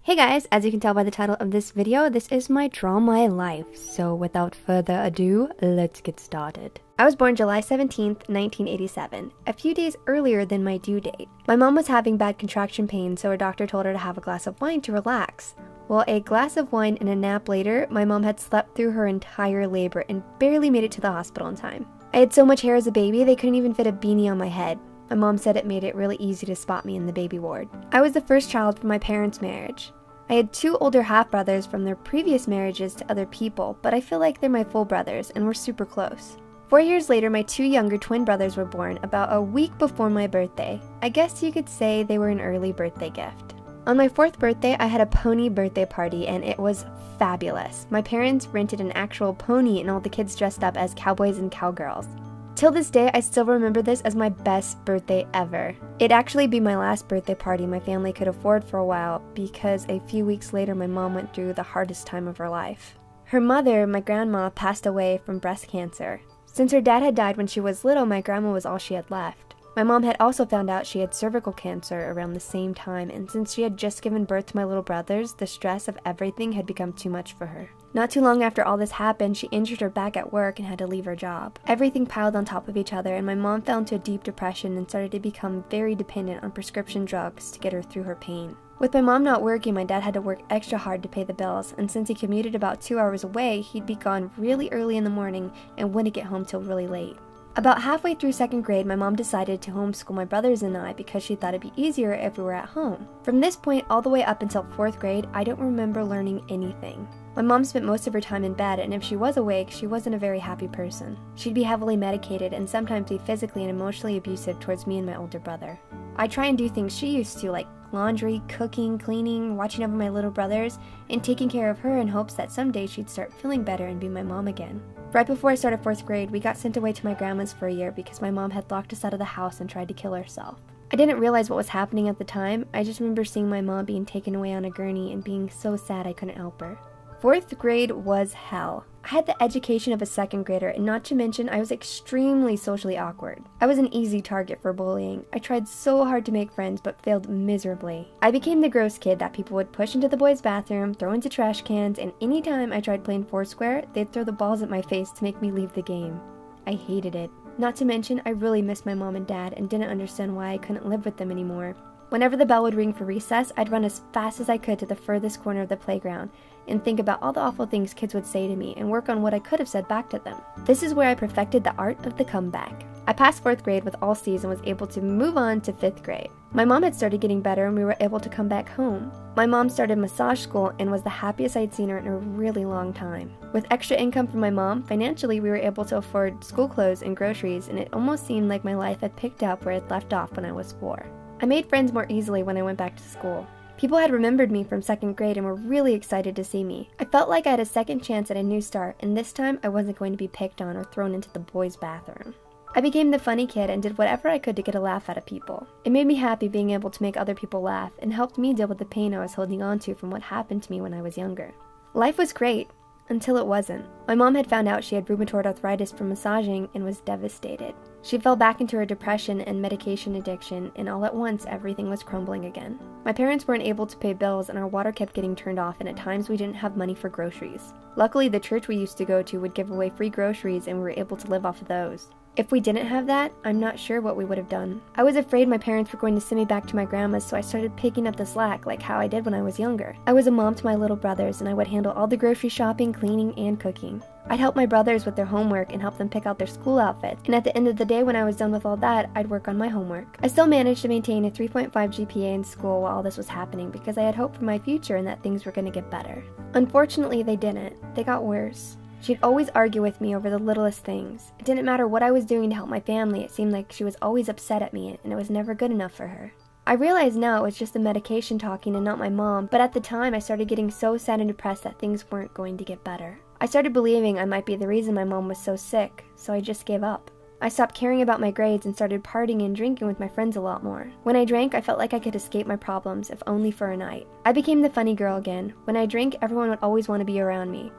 Hey guys, as you can tell by the title of this video, this is my Draw My Life. So without further ado, let's get started. I was born July 17th, 1987, a few days earlier than my due date. My mom was having bad contraction pain, so her doctor told her to have a glass of wine to relax. Well, a glass of wine and a nap later, my mom had slept through her entire labor and barely made it to the hospital in time. I had so much hair as a baby, they couldn't even fit a beanie on my head. My mom said it made it really easy to spot me in the baby ward. I was the first child from my parents' marriage. I had two older half-brothers from their previous marriages to other people, but I feel like they're my full brothers and we're super close. 4 years later, my two younger twin brothers were born about a week before my birthday. I guess you could say they were an early birthday gift. On my 4th birthday, I had a pony birthday party and it was fabulous. My parents rented an actual pony and all the kids dressed up as cowboys and cowgirls. Till this day, I still remember this as my best birthday ever. It'd actually be my last birthday party my family could afford for a while because a few weeks later my mom went through the hardest time of her life. Her mother, my grandma, passed away from breast cancer. Since her dad had died when she was little, my grandma was all she had left. My mom had also found out she had cervical cancer around the same time, and since she had just given birth to my little brothers, the stress of everything had become too much for her. Not too long after all this happened, she injured her back at work and had to leave her job. Everything piled on top of each other, and my mom fell into a deep depression and started to become very dependent on prescription drugs to get her through her pain. With my mom not working, my dad had to work extra hard to pay the bills, and since he commuted about 2 hours away, he'd be gone really early in the morning and wouldn't get home till really late. About halfway through 2nd grade, my mom decided to homeschool my brothers and I because she thought it'd be easier if we were at home. From this point all the way up until 4th grade, I don't remember learning anything. My mom spent most of her time in bed, and if she was awake, she wasn't a very happy person. She'd be heavily medicated and sometimes be physically and emotionally abusive towards me and my older brother. I try and do things she used to, like laundry, cooking, cleaning, watching over my little brothers, and taking care of her in hopes that someday she'd start feeling better and be my mom again. Right before I started 4th grade, we got sent away to my grandma's for a year because my mom had locked us out of the house and tried to kill herself. I didn't realize what was happening at the time. I just remember seeing my mom being taken away on a gurney and being so sad I couldn't help her. 4th grade was hell. I had the education of a 2nd grader, and not to mention I was extremely socially awkward. I was an easy target for bullying. I tried so hard to make friends but failed miserably. I became the gross kid that people would push into the boys' bathroom, throw into trash cans, and anytime I tried playing Foursquare, they'd throw the balls at my face to make me leave the game. I hated it. Not to mention I really missed my mom and dad and didn't understand why I couldn't live with them anymore. Whenever the bell would ring for recess, I'd run as fast as I could to the furthest corner of the playground and think about all the awful things kids would say to me and work on what I could have said back to them. This is where I perfected the art of the comeback. I passed 4th grade with all C's and was able to move on to 5th grade. My mom had started getting better and we were able to come back home. My mom started massage school and was the happiest I'd seen her in a really long time. With extra income from my mom, financially we were able to afford school clothes and groceries, and it almost seemed like my life had picked up where it left off when I was 4. I made friends more easily when I went back to school. People had remembered me from 2nd grade and were really excited to see me. I felt like I had a second chance at a new start, and this time I wasn't going to be picked on or thrown into the boys' bathroom. I became the funny kid and did whatever I could to get a laugh out of people. It made me happy being able to make other people laugh and helped me deal with the pain I was holding on to from what happened to me when I was younger. Life was great, until it wasn't. My mom had found out she had rheumatoid arthritis from massaging and was devastated. She fell back into her depression and medication addiction, and all at once everything was crumbling again. My parents weren't able to pay bills and our water kept getting turned off, and at times we didn't have money for groceries. Luckily, the church we used to go to would give away free groceries and we were able to live off of those. If we didn't have that, I'm not sure what we would have done. I was afraid my parents were going to send me back to my grandma's, so I started picking up the slack like how I did when I was younger. I was a mom to my little brothers and I would handle all the grocery shopping, cleaning, and cooking. I'd help my brothers with their homework and help them pick out their school outfits, and at the end of the day when I was done with all that, I'd work on my homework. I still managed to maintain a 3.5 GPA in school while all this was happening because I had hope for my future and that things were going to get better. Unfortunately, they didn't. They got worse. She'd always argue with me over the littlest things. It didn't matter what I was doing to help my family, it seemed like she was always upset at me and it was never good enough for her. I realize now it was just the medication talking and not my mom, but at the time I started getting so sad and depressed that things weren't going to get better. I started believing I might be the reason my mom was so sick, so I just gave up. I stopped caring about my grades and started partying and drinking with my friends a lot more. When I drank, I felt like I could escape my problems, if only for a night. I became the funny girl again. When I drank, everyone would always want to be around me.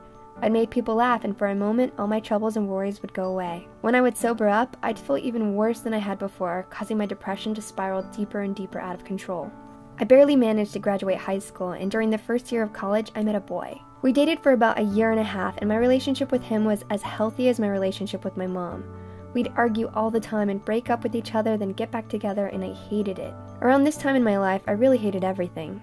I'd make people laugh, and for a moment, all my troubles and worries would go away. When I would sober up, I'd feel even worse than I had before, causing my depression to spiral deeper and deeper out of control. I barely managed to graduate high school, and during the first year of college, I met a boy. We dated for about a year and a half, and my relationship with him was as healthy as my relationship with my mom. We'd argue all the time and break up with each other, then get back together, and I hated it. Around this time in my life, I really hated everything.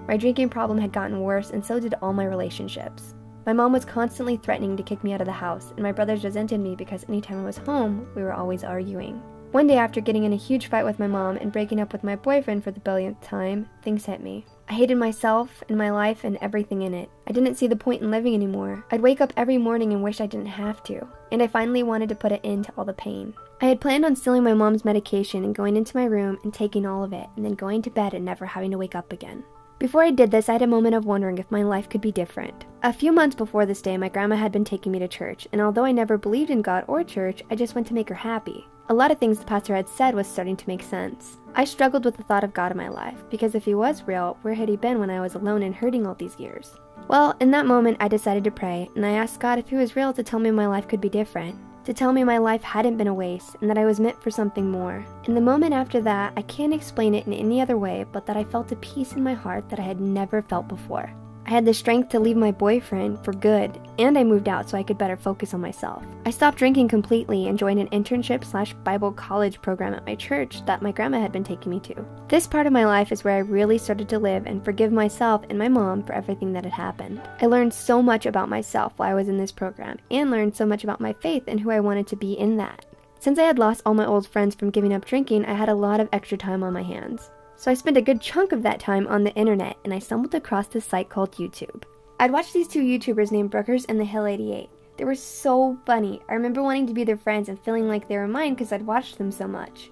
My drinking problem had gotten worse, and so did all my relationships. My mom was constantly threatening to kick me out of the house, and my brothers resented me because anytime I was home, we were always arguing. One day after getting in a huge fight with my mom and breaking up with my boyfriend for the billionth time, things hit me. I hated myself and my life and everything in it. I didn't see the point in living anymore. I'd wake up every morning and wish I didn't have to. And I finally wanted to put an end to all the pain. I had planned on stealing my mom's medication and going into my room and taking all of it, and then going to bed and never having to wake up again. Before I did this, I had a moment of wondering if my life could be different. A few months before this day, my grandma had been taking me to church, and although I never believed in God or church, I just went to make her happy. A lot of things the pastor had said was starting to make sense. I struggled with the thought of God in my life, because if he was real, where had he been when I was alone and hurting all these years? Well, in that moment, I decided to pray, and I asked God if he was real to tell me my life could be different, to tell me my life hadn't been a waste, and that I was meant for something more. In the moment after that, I can't explain it in any other way but that I felt a peace in my heart that I had never felt before. I had the strength to leave my boyfriend for good, and I moved out so I could better focus on myself. I stopped drinking completely and joined an internship/Bible college program at my church that my grandma had been taking me to. This part of my life is where I really started to live and forgive myself and my mom for everything that had happened. I learned so much about myself while I was in this program, and learned so much about my faith and who I wanted to be in that. Since I had lost all my old friends from giving up drinking, I had a lot of extra time on my hands. So I spent a good chunk of that time on the internet, and I stumbled across this site called YouTube. I'd watched these two YouTubers named Brookers and the Hill 88. They were so funny. I remember wanting to be their friends and feeling like they were mine because I'd watched them so much.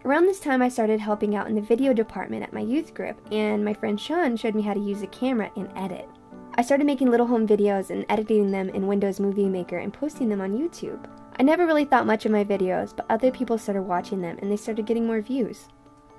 Around this time, I started helping out in the video department at my youth group, and my friend Sean showed me how to use a camera and edit. I started making little home videos and editing them in Windows Movie Maker and posting them on YouTube. I never really thought much of my videos, but other people started watching them and they started getting more views.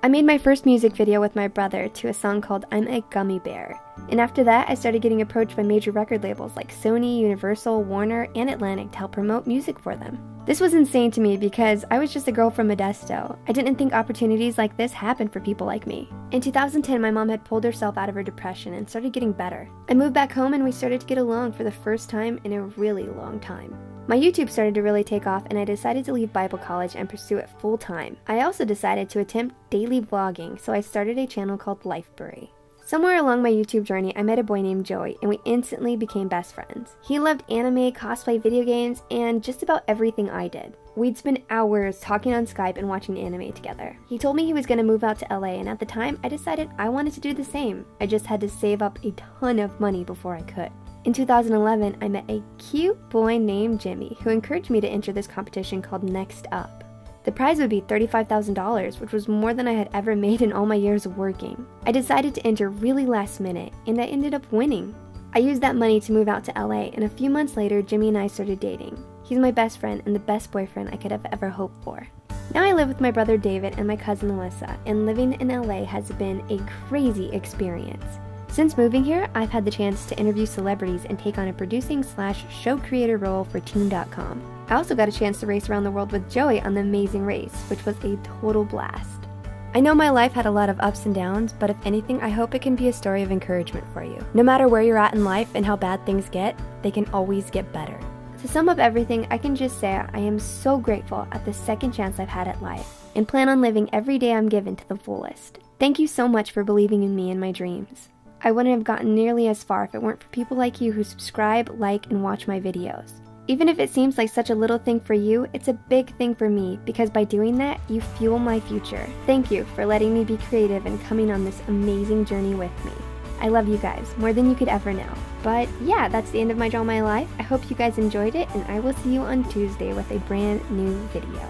I made my first music video with my brother to a song called I'm a Gummy Bear, and after that I started getting approached by major record labels like Sony, Universal, Warner, and Atlantic to help promote music for them. This was insane to me because I was just a girl from Modesto. I didn't think opportunities like this happened for people like me. In 2010, my mom had pulled herself out of her depression and started getting better. I moved back home and we started to get along for the first time in a really long time. My YouTube started to really take off, and I decided to leave Bible college and pursue it full time. I also decided to attempt daily vlogging, so I started a channel called Strawburry17. Somewhere along my YouTube journey, I met a boy named Joey, and we instantly became best friends. He loved anime, cosplay, video games, and just about everything I did. We'd spend hours talking on Skype and watching anime together. He told me he was going to move out to LA, and at the time, I decided I wanted to do the same. I just had to save up a ton of money before I could. In 2011, I met a cute boy named Jimmy who encouraged me to enter this competition called Next Up. The prize would be $35,000, which was more than I had ever made in all my years of working. I decided to enter really last minute, and I ended up winning. I used that money to move out to LA, and a few months later, Jimmy and I started dating. He's my best friend and the best boyfriend I could have ever hoped for. Now I live with my brother David and my cousin Alyssa, and living in LA has been a crazy experience. Since moving here, I've had the chance to interview celebrities and take on a producing/show creator role for Teen.com. I also got a chance to race around the world with Joey on The Amazing Race, which was a total blast. I know my life had a lot of ups and downs, but if anything, I hope it can be a story of encouragement for you. No matter where you're at in life and how bad things get, they can always get better. To sum up everything, I can just say I am so grateful at the second chance I've had at life, and plan on living every day I'm given to the fullest. Thank you so much for believing in me and my dreams. I wouldn't have gotten nearly as far if it weren't for people like you who subscribe, like, and watch my videos. Even if it seems like such a little thing for you, it's a big thing for me because by doing that, you fuel my future. Thank you for letting me be creative and coming on this amazing journey with me. I love you guys more than you could ever know. But yeah, that's the end of my Draw My Life. I hope you guys enjoyed it, and I will see you on Tuesday with a brand new video.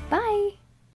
Bye!